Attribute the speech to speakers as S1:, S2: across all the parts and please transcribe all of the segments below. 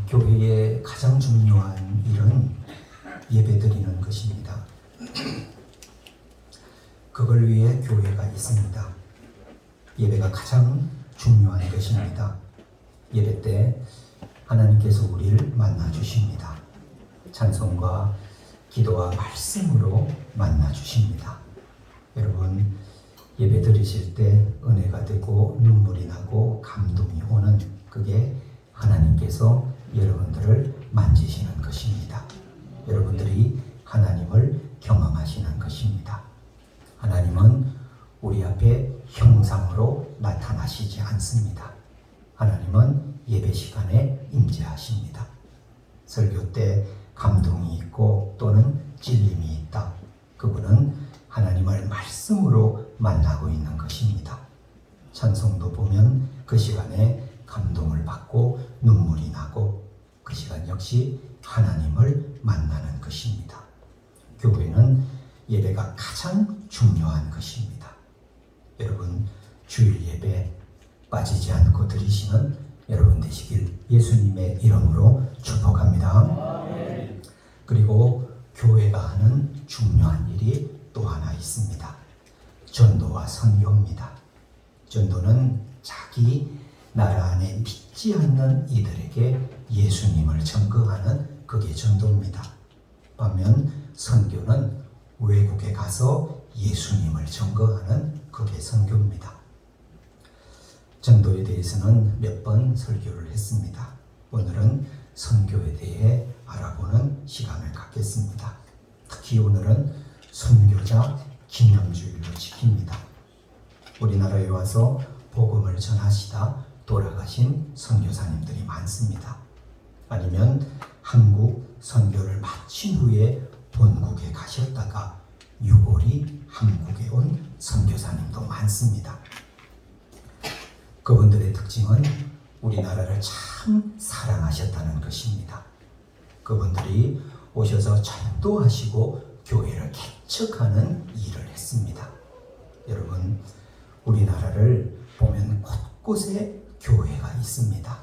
S1: 교회의 가장 중요한 일은 예배드리는 것입니다. 그걸 위해 교회가 있습니다. 예배가 가장 중요한 것입니다. 예배 때 하나님께서 우리를 만나 주십니다. 찬송과 기도와 말씀으로 만나 주십니다. 여러분, 예배 드리실 때 은혜가 되고 눈물이 나고 감동이 오는, 그게 하나님께서 여러분들을 만지시는 것입니다. 여러분들이 하나님을 경험하시는 것입니다. 하나님은 우리 앞에 형상으로 나타나시지 않습니다. 하나님은 예배 시간에 임재하십니다. 설교 때 감동이 있고 또는 찔림이 있다. 그분은 하나님을 말씀으로 만나고 있는 것입니다. 찬송도 보면 그 시간에 감동을 받고 눈물이 나고, 그 시간 역시 하나님을 만나는 것입니다. 교회는 예배가 가장 중요한 것입니다. 여러분, 주일 예배 빠지지 않고 드리시는 여러분 되시길 예수님의 이름으로 축복합니다. 그리고 교회가 하는 중요한 일이 또 하나 있습니다. 전도와 선교입니다. 전도는 자기 나라 안에 믿지 않는 이들에게 예수님을 전거하는, 그게 전도입니다. 반면 선교는 외국에 가서 예수님을 전거하는, 그게 선교입니다. 전도에 대해서는 몇 번 설교를 했습니다. 오늘은 선교에 대해 알아보는 시간을 갖겠습니다. 특히 오늘은 선교자 기념주일로 지킵니다. 우리나라에 와서 복음을 전하시다 돌아가신 선교사님들이 많습니다. 아니면 한국 선교를 마친 후에 본국에 가셨다가 유골이 한국에 온 선교사님도 많습니다. 그분들의 특징은 우리나라를 참 사랑하셨다는 것입니다. 그분들이 오셔서 전도하시고 교회를 개척하는 일을 했습니다. 여러분, 우리나라를 보면 곳곳에 교회가 있습니다.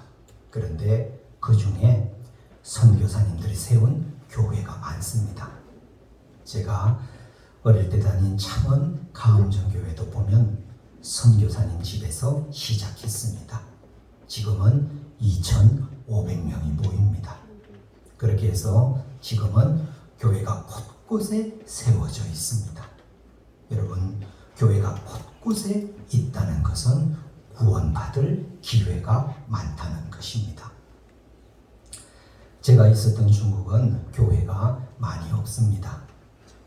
S1: 그런데 그 중에 선교사님들이 세운 교회가 많습니다. 제가 어릴 때 다닌 창원 가음정교회도 보면 선교사님 집에서 시작했습니다. 지금은 2,500명이 모입니다. 그렇게 해서 지금은 교회가 곳곳에 세워져 있습니다. 여러분, 교회가 곳곳에 있다는 것은 구원받을 기회가 많다는 것입니다. 제가 있었던 중국은 교회가 많이 없습니다.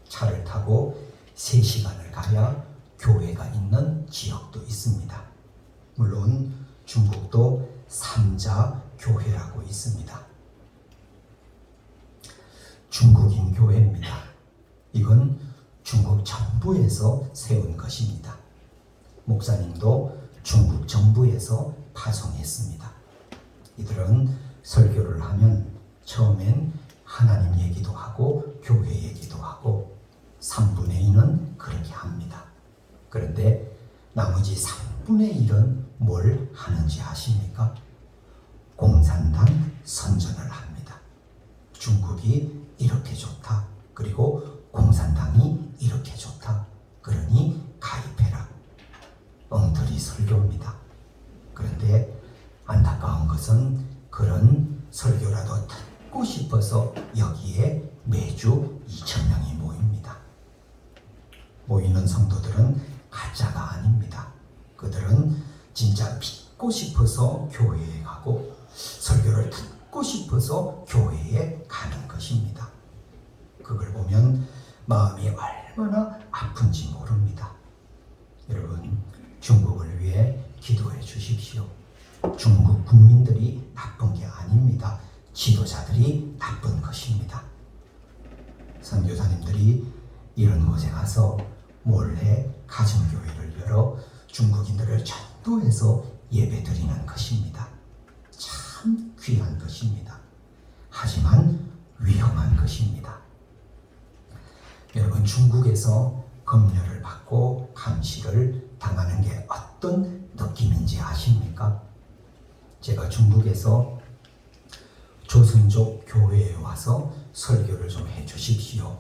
S1: 차를 타고 3시간을 가야 교회가 있는 지역도 있습니다. 물론 중국도 삼자 교회라고 있습니다. 중국인 교회입니다. 이건 중국 정부에서 세운 것입니다. 목사님도 중국 정부에서 파송했습니다. 이들은 설교를 하면 처음엔 하나님 얘기도 하고 교회 얘기도 하고 3분의 2는 그렇게 합니다. 그런데 나머지 3분의 1은 뭘 하는지 아십니까? 공산당 선전을 합니다. 중국이 이렇게 좋다. 그리고 공산당이 이렇게 좋다. 그러니 가입해라. 엉터리 설교입니다. 그런데 안타까운 것은 그런 설교라도 듣고 싶어서 여기에 매주 2,000명이 모입니다. 모이는 성도들은 가짜가 아닙니다. 그들은 진짜 믿고 싶어서 교회에 가고 설교를 듣고 싶어서 교회에 가는 것입니다. 그걸 보면 마음이 얼마나 아픈지 모릅니다. 여러분, 중국을 위해 기도해 주십시오. 중국 국민들이 나쁜 게 아닙니다. 지도자들이 나쁜 것입니다. 선교사님들이 이런 곳에 가서 몰래 가정교회를 열어 중국인들을 전도해서 예배드리는 것입니다. 참 귀한 것입니다. 하지만 위험한 것입니다. 여러분, 중국에서 검열을 받고 감시를 당하는 게 어떤 느낌인지 아십니까? 제가 중국에서 조선족 교회에 와서 설교를 좀 해주십시오.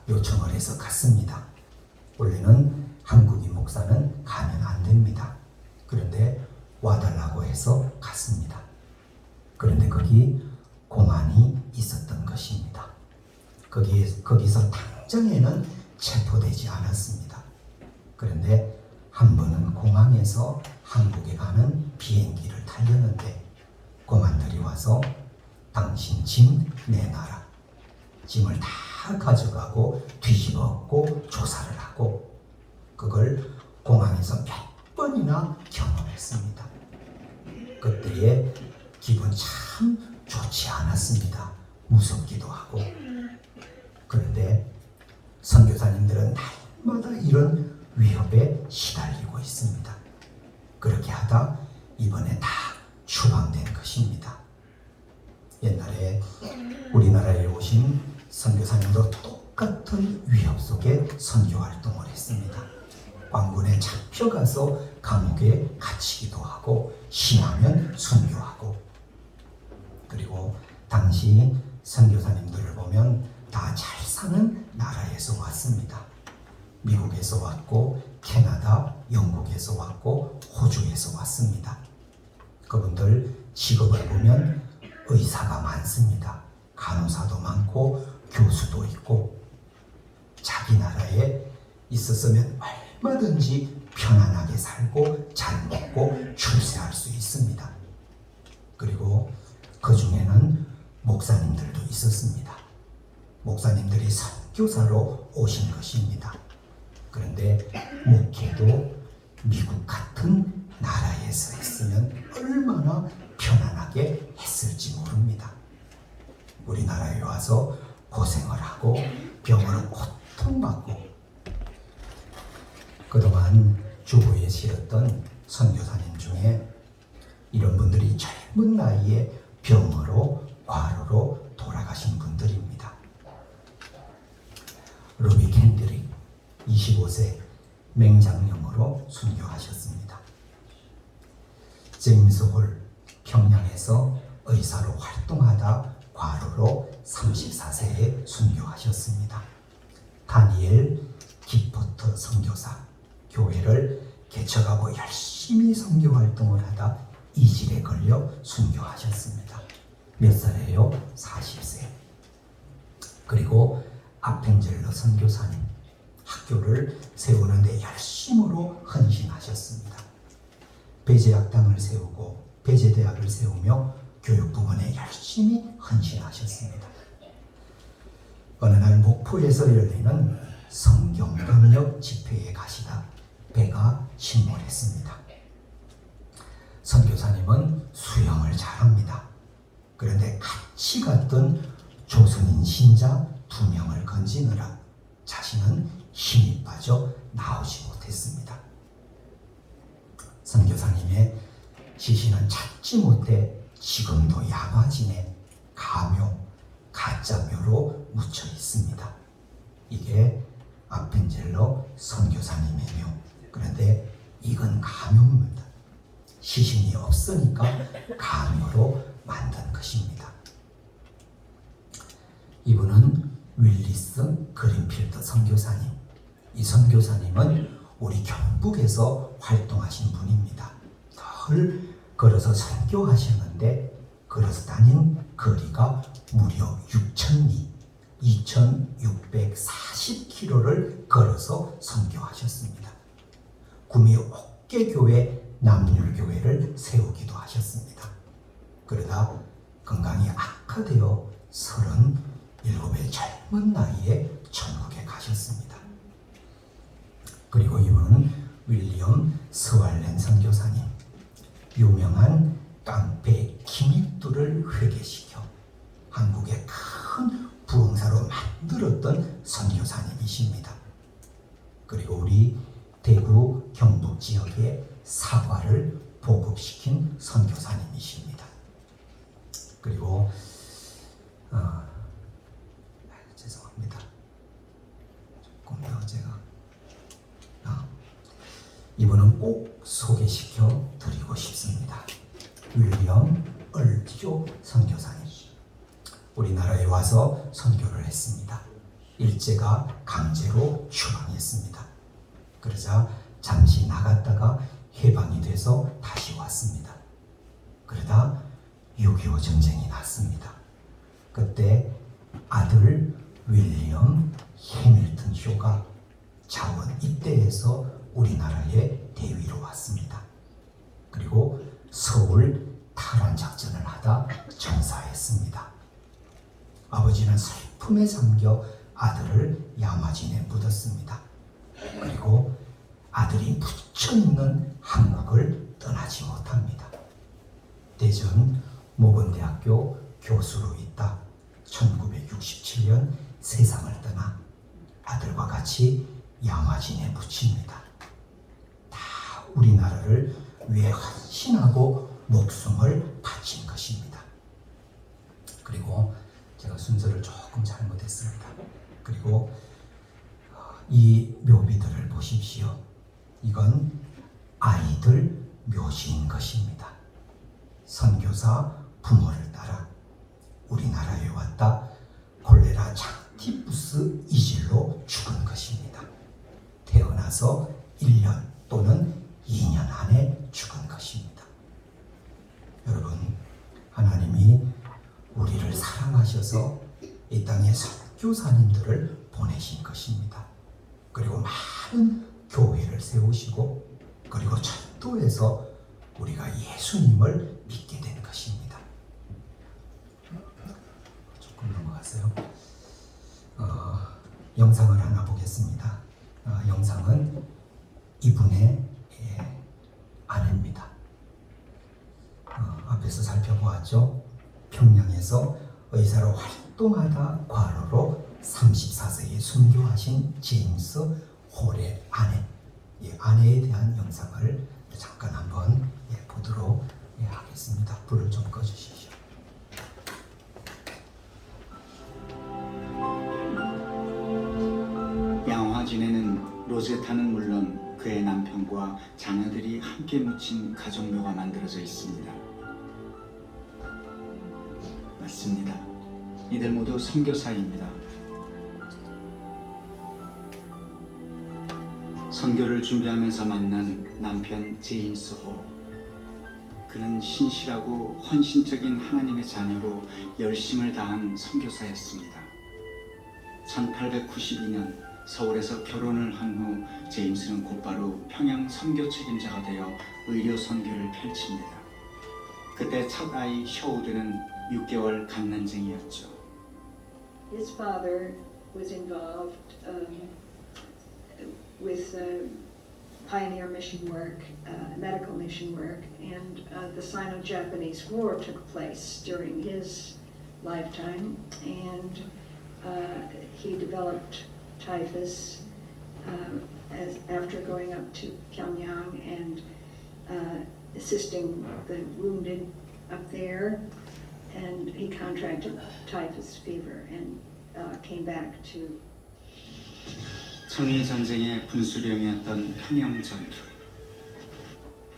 S1: 요청을 해서 갔습니다. 원래는 한국인 목사는 가면 안 됩니다. 그런데 와달라고 해서 갔습니다. 그런데 거기 공안이 있었던 것입니다. 거기서 당장에는 체포되지 않았습니다. 그런데 한 번은 공항에서 한국에 가는 비행기를 타려는데 공안들이 와서 당신 짐 내놔라. 짐을 다 가져가고 뒤집어 엎고 조사를 하고 그걸 공항에서 몇 번이나 경험했습니다. 그때의 기분 참 좋지 않았습니다. 무섭기도 하고. 그런데 선교사님들은 날마다 이런 위협에 시달리고 있습니다. 그렇게 하다 이번에 다 추방된 것입니다. 옛날에 우리나라에 오신 선교사님도 똑같은 위협 속에 선교 활동을 했습니다. 광군에 잡혀가서 감옥에 갇히기도 하고 심하면 순교하고. 그리고 당시 선교사님들을 보면 다 잘 사는 나라에서 왔습니다. 미국에서 왔고 캐나다, 영국에서 왔고 호주에서 왔습니다. 그분들 직업을 보면 의사가 많습니다. 간호사도 많고 교수도 있고 자기 나라에 있었으면 얼마든지 편안하게 살고 잘 먹고 출세할 수 있습니다. 그리고 그 중에는 목사님들도 있었습니다. 목사님들이 선교사로 오신 것입니다. 그런데 목회도 미국 같은 나라에서 했으면 얼마나 편안하게 했을지 모릅니다. 우리나라에 와서 고생을 하고 병으로 고통받고 그동안 주부에 실었던 선교사님 중에 이런 분들이 젊은 나이에 병으로 과로로 돌아가신 분들입니다. 로비 캔드릭 25세 맹장염으로 순교하셨습니다. 제임스 홀 평양에서 의사로 활동하다 과로로 34세에 순교하셨습니다. 다니엘 기포트 선교사 교회를 개척하고 열심히 선교 활동을 하다 이질에 걸려 순교하셨습니다. 몇 살이에요? 40세. 그리고 아펜젤러 선교사님 학교를 세우는데 열심으로 헌신하셨습니다. 배제학당을 세우고 배제대학을 세우며 교육 부분에 열심히 헌신하셨습니다. 어느 날 목포에서 열리는 성경협력 집회에 가시다 배가 침몰했습니다. 선교사님은 수영을 잘합니다. 그런데 같이 갔던 조선인 신자 2명을 건지느라 자신은 힘이 빠져 나오지 못했습니다. 선교사님의 시신은 찾지 못해 지금도 야마진에 가묘, 가짜묘로 묻혀 있습니다. 이게 아펜젤러 선교사님의 묘. 그런데 이건 가묘입니다. 시신이 없으니까 가묘로 만든 것입니다. 이분은 윌리스 그린필드 선교사님. 이 선교사님은 우리 경북에서 활동하신 분입니다. 늘 걸어서 선교하셨는데 걸어서 다닌 거리가 무려 6,000리, 2,640km를 걸어서 선교하셨습니다. 구미 옥계교회 남률교회를 세우기도 하셨습니다. 그러다 건강이 악화되어 37의 젊은 나이에 천국에 가셨습니다. 그리고 이분은 윌리엄 스왈렌 선교사님, 유명한 깡패 김익두를 회개시켜 한국의 큰 부흥사로 만들었던 선교사님이십니다. 그리고 우리 대구 경북 지역에 사과를 보급시킨 선교사님이십니다. 그리고 죄송합니다. 조금 더 제가 이분은 꼭 소개시켜 드리고 싶습니다. 윌리엄 얼조 선교사님. 우리나라에 와서 선교를 했습니다. 일제가 강제로 추방했습니다. 그러자 잠시 나갔다가 해방이 돼서 다시 왔습니다. 그러다 6.25 전쟁이 났습니다. 그때 아들 윌리엄 해밀턴 쇼가 자원 입대해서 우리나라에 대위로 왔습니다. 그리고 서울 탈환 작전을 하다 전사했습니다. 아버지는 슬픔에 잠겨 아들을 야마진에 묻었습니다. 그리고 아들이 묻혀있는 한국을 떠나지 못합니다. 대전 모건대학교 교수로 있다 1967년 세상을 떠나 아들과 같이 야마진에 묻힙니다. 다 우리나라를 위해 헌신하고 목숨을 바친 것입니다. 그리고 제가 순서를 조금 잘못했습니다. 그리고 이 묘비들을 보십시오. 이건 아이들 묘지인 것입니다. 선교사 부모를 따라 우리나라에 왔다 콜레라 장티푸스 이질로 죽은 것입니다. 태어나서 1년 또는 2년 안에 죽은 것입니다. 여러분, 하나님이 우리를 사랑하셔서 이 땅에 선교사님들을 보내신 것입니다. 그리고 많은 교회를 세우시고 그리고 전도해서 우리가 예수님을 믿게 된 것입니다. 조금 넘어가세요. 영상을 하나 보겠습니다. 영상은 이분의 아내입니다. 앞에서 살펴보았죠. 평양에서 의사로 활동하다 과로로 34세에 순교하신 제임스 홀의 아내, 이 아내에 대한 영상을 잠깐 한번 보도록 하겠습니다. 불을 좀 꺼주십시오.
S2: 양화진에는 로제타는 물론 그의 남편과 자녀들이 함께 묻힌 가족묘가 만들어져 있습니다. 맞습니다. 이들 모두 선교사입니다. 선교를 준비하면서 만난 남편 제임스 홀. 그는 신실하고 헌신적인 하나님의 자녀로 열심을 다한 선교사였습니다. 1892년 서울에서 결혼을 한 후 제임스는 곧바로 평양 선교 책임자가 되어 의료 선교를 펼칩니다. 그때 첫 아이 셔우드는 6개월 갓난쟁이였죠.
S3: His father was involved with pioneer mission work, medical mission work, and the Sino-Japanese War took place during his lifetime, and he developed typhus after going up to Pyongyang and assisting the wounded up there, and he contracted typhus fever and came back to.
S2: 청일 전쟁의 분수령이었던 평양 전투.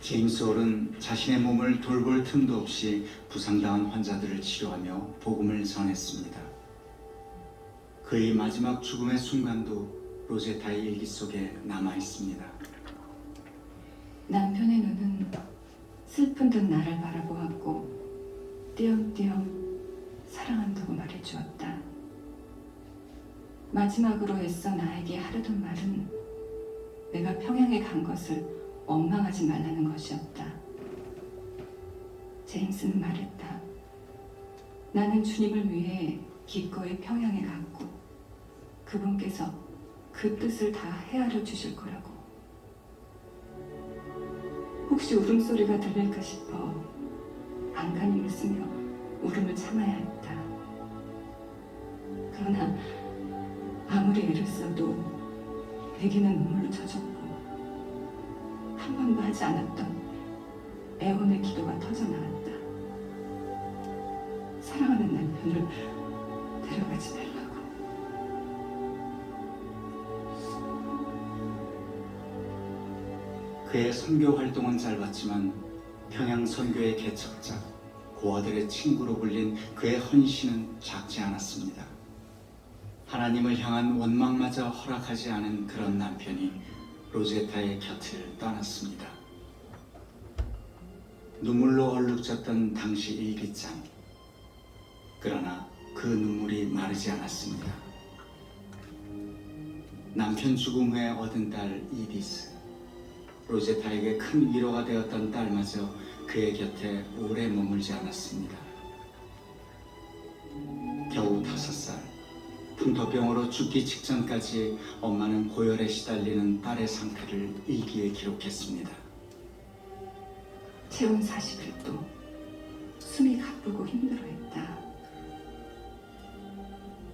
S2: 제임스 홀은 자신의 몸을 돌볼 틈도 없이 부상당한 환자들을 치료하며 복음을 전했습니다. 그의 마지막 죽음의 순간도 로제타의 일기 속에 남아 있습니다.
S4: 남편의 눈은 슬픈 듯 나를 바라보았고 띄엄띄엄 사랑한다고 말해주었다. 마지막으로 애써 나에게 하려던 말은 내가 평양에 간 것을 원망하지 말라는 것이었다. 제임스는 말했다. 나는 주님을 위해 기꺼이 평양에 갔고 그분께서 그 뜻을 다 헤아려 주실 거라고. 혹시 울음소리가 들릴까 싶어 안간히 웃으며 울음을 참아야 했다. 그러나 아무리 애를 써도 베개는 눈물로 젖었고 한 번도 하지 않았던 애원의 기도가 터져나왔다. 사랑하는 남편을 데려가지 말라고.
S2: 그의 선교 활동은 짧았지만 평양 선교의 개척자 고아들의 친구로 불린 그의 헌신은 작지 않았습니다. 하나님을 향한 원망마저 허락하지 않은 그런 남편이 로제타의 곁을 떠났습니다. 눈물로 얼룩졌던 당시 일기장. 그러나 그 눈물이 마르지 않았습니다. 남편 죽음 후에 얻은 딸 이디스. 로제타에게 큰 위로가 되었던 딸마저 그의 곁에 오래 머물지 않았습니다. 겨우 5살, 풍토병으로 죽기 직전까지 엄마는 고열에 시달리는 딸의 상태를 일기에 기록했습니다.
S4: 체온 41도, 숨이 가쁘고 힘들어했다.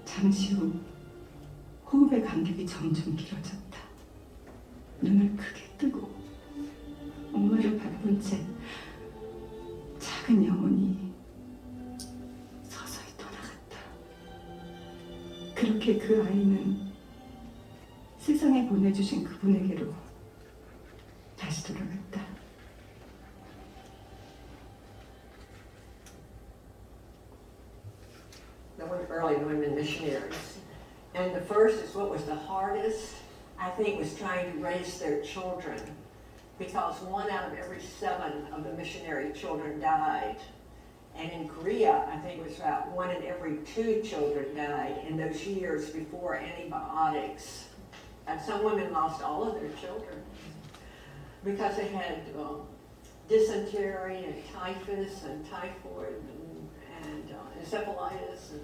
S4: 잠시 후 호흡의 간격이 점점 길어졌다. 눈을 크게 뜨고 엄마를 바라본 채 작은 영혼이 서서히 떠나갔다. 그렇게 그 아이는 세상에 보내주신 그분에게로 다시 돌아갔다.
S5: the early women missionaries. And the first is what was the hardest, I think, was trying to raise their children. Because 1 out of every 7 of the missionary children died. And in Korea, I think it was about 1 in every 2 children died in those years before antibiotics. And some women lost all of their children because they had dysentery and typhus and typhoid and encephalitis and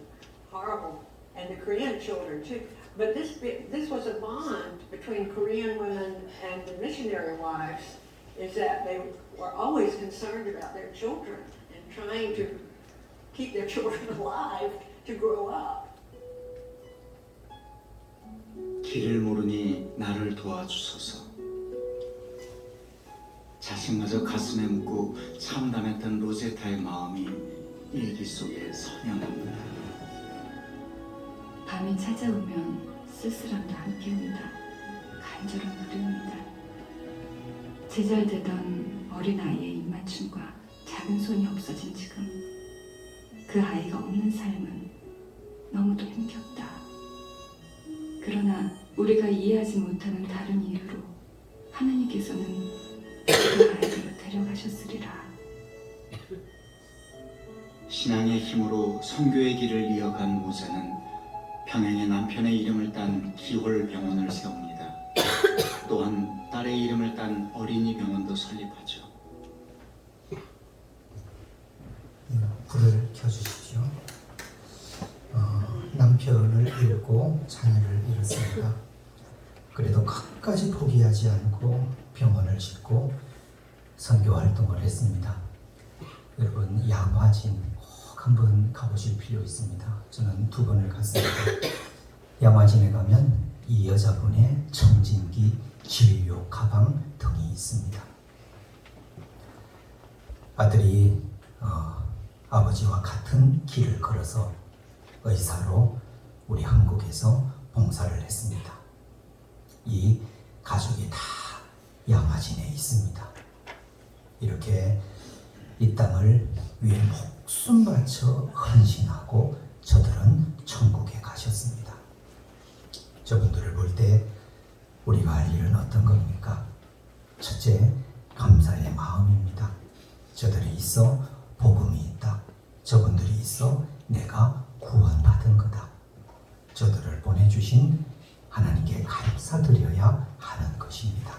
S5: horrible, and the Korean children too. But this was a bond between Korean women and the missionary wives, is that they were always concerned about their children and trying to keep their children alive to grow up.
S2: 길을 모르니 나를 도와주소서. 자신마저 가슴에 묻고 참담했던 로제타의 마음이 일기 속에 선영합니다.
S4: 밤이 찾아오면 쓸쓸함도 함께 온다. 간절한 노래입니다. 제잘되던 어린 아이의 입맞춤과 작은 손이 없어진 지금 그 아이가 없는 삶은 너무도 힘겹다. 그러나 우리가 이해하지 못하는 다른 이유로 하나님께서는 그 아이를 데려가셨으리라.
S2: 신앙의 힘으로 선교의 길을 이어간 모세는 평양에 남편의 이름을 딴 기홀 병원을 세웁니다. 또한 딸의 이름을 딴 어린이 병원도 설립하죠.
S1: 불을 켜주십시오. 남편을 잃고 자녀를 잃었습니다. 그래도 끝까지 포기하지 않고 병원을 짓고 선교 활동을 했습니다. 여러분, 양화진 꼭 한번 가보실 필요 있습니다. 저는 2번을 갔습니다. 양화진에 가면 이 여자분의 청진기, 진료 가방 등이 있습니다. 아들이 아버지와 같은 길을 걸어서 의사로 우리 한국에서 봉사를 했습니다. 이 가족이 다 양화진에 있습니다. 이렇게 이 땅을 위해 목숨 바쳐 헌신하고 저들은 천국에 가셨습니다. 저분들을 볼 때 우리가 할 일은 어떤 겁니까? 첫째, 감사의 마음입니다. 저들이 있어 복음이 있다. 저분들이 있어 내가 구원받은 거다. 저들을 보내주신 하나님께 감사드려야 하는 것입니다.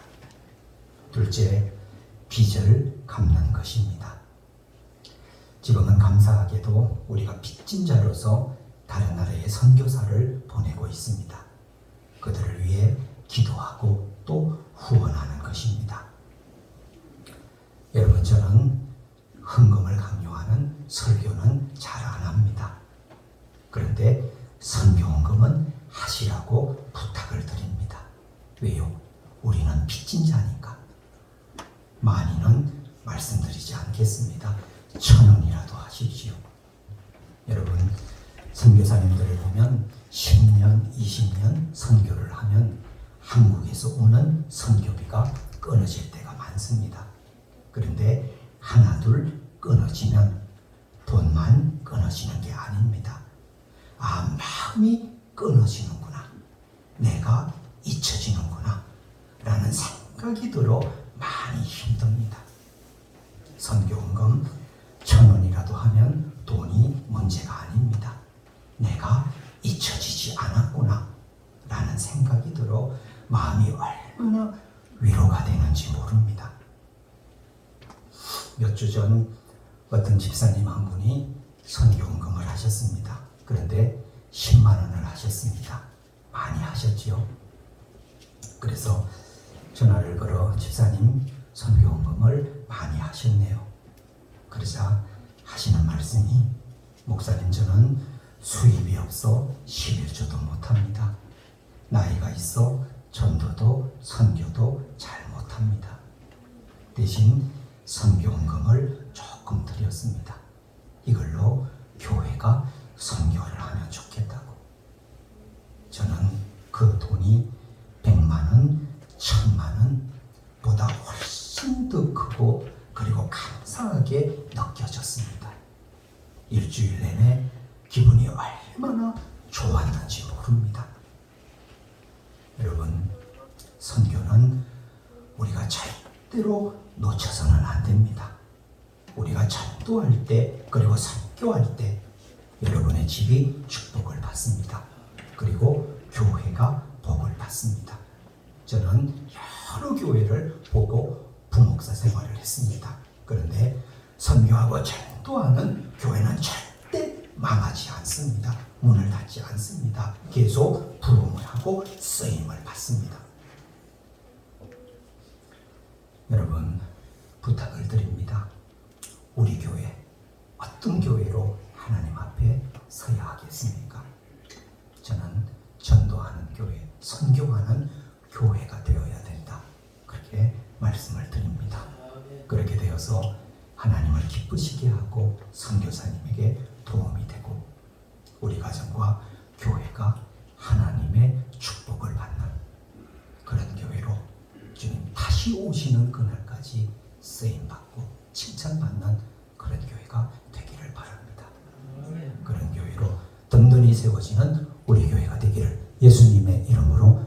S1: 둘째, 빚을 갚는 것입니다. 지금은 감사하게도 우리가 빚진 자로서 다른 나라에 선교사를 보내고 있습니다. 그들을 위해 기도하고 또 후원하는 것입니다. 여러분, 저는 헌금을 강요하는 설교는 잘 안 합니다. 그런데 선교 헌금은 하시라고 부탁을 드립니다. 왜요? 우리는 빚진 자니까. 많이는 말씀드리지 않겠습니다. 1,000원이라도 하십시오. 여러분, 선교사님들을 보면 10년, 20년 선교를 하면 한국에서 오는 선교비가 끊어질 때가 많습니다. 그런데 하나 둘 끊어지면 돈만 끊어지는 게 아닙니다. 아, 마음이 끊어지는구나. 내가 잊혀지는구나. 라는 생각이 들어 많이 힘듭니다. 선교원금 1,000원이라도 하면 돈이 문제가 아닙니다. 내가 잊혀지지 않았구나. 라는 생각이 들어 마음이 얼마나 위로가 되는지 모릅니다. 몇 주 전 어떤 집사님 한 분이 선교원금을 하셨습니다. 그런데 10만 원을 하셨습니다. 많이 하셨지요. 그래서 전화를 걸어 집사님 선교원금을 많이 하셨네요. 그러자 하시는 말씀이 목사님 저는 수입이 없어 11조도 못합니다. 나이가 있어 전도도 선교도 잘 못합니다. 대신 선교원금을 조금 드렸습니다. 이걸로 교회가 선교를 하면 좋겠다고. 저는 그 돈이 100만 원, 1000만 원 보다 훨씬 더 크고 그리고 감사하게 느껴졌습니다. 일주일 내내 기분이 얼마나 좋았는지 모릅니다. 여러분, 선교는 우리가 절대로 놓쳐서는 안 됩니다. 우리가 전도할 때 그리고 선교할 때 여러분의 집이 축복을 받습니다. 그리고 교회가 복을 받습니다. 저는 여러 교회를 보고 부목사 생활을 했습니다. 그런데 선교하고 전도하는 교회는 절대 망하지 않습니다. 문을 닫지 않습니다. 계속 부름을 하고 쓰임을 받습니다. 여러분, 부탁을 드립니다. 우리 교회, 어떤 교회로 하나님 앞에 서야 하겠습니까? 저는 전도하는 교회, 선교하는 교회가 되어야 된다. 그렇게 말씀을 드립니다. 그렇게 되어서 하나님을 기쁘시게 하고 선교사님에게 도움이 되고 우리 가정과 교회가 하나님의 축복을 받는 그런 교회로 주님 다시 오시는 그날까지 쓰임받고 칭찬받는 그런 교회가 되기를 바랍니다. 그런 교회로 든든히 세워지는 우리 교회가 되기를 예수님의 이름으로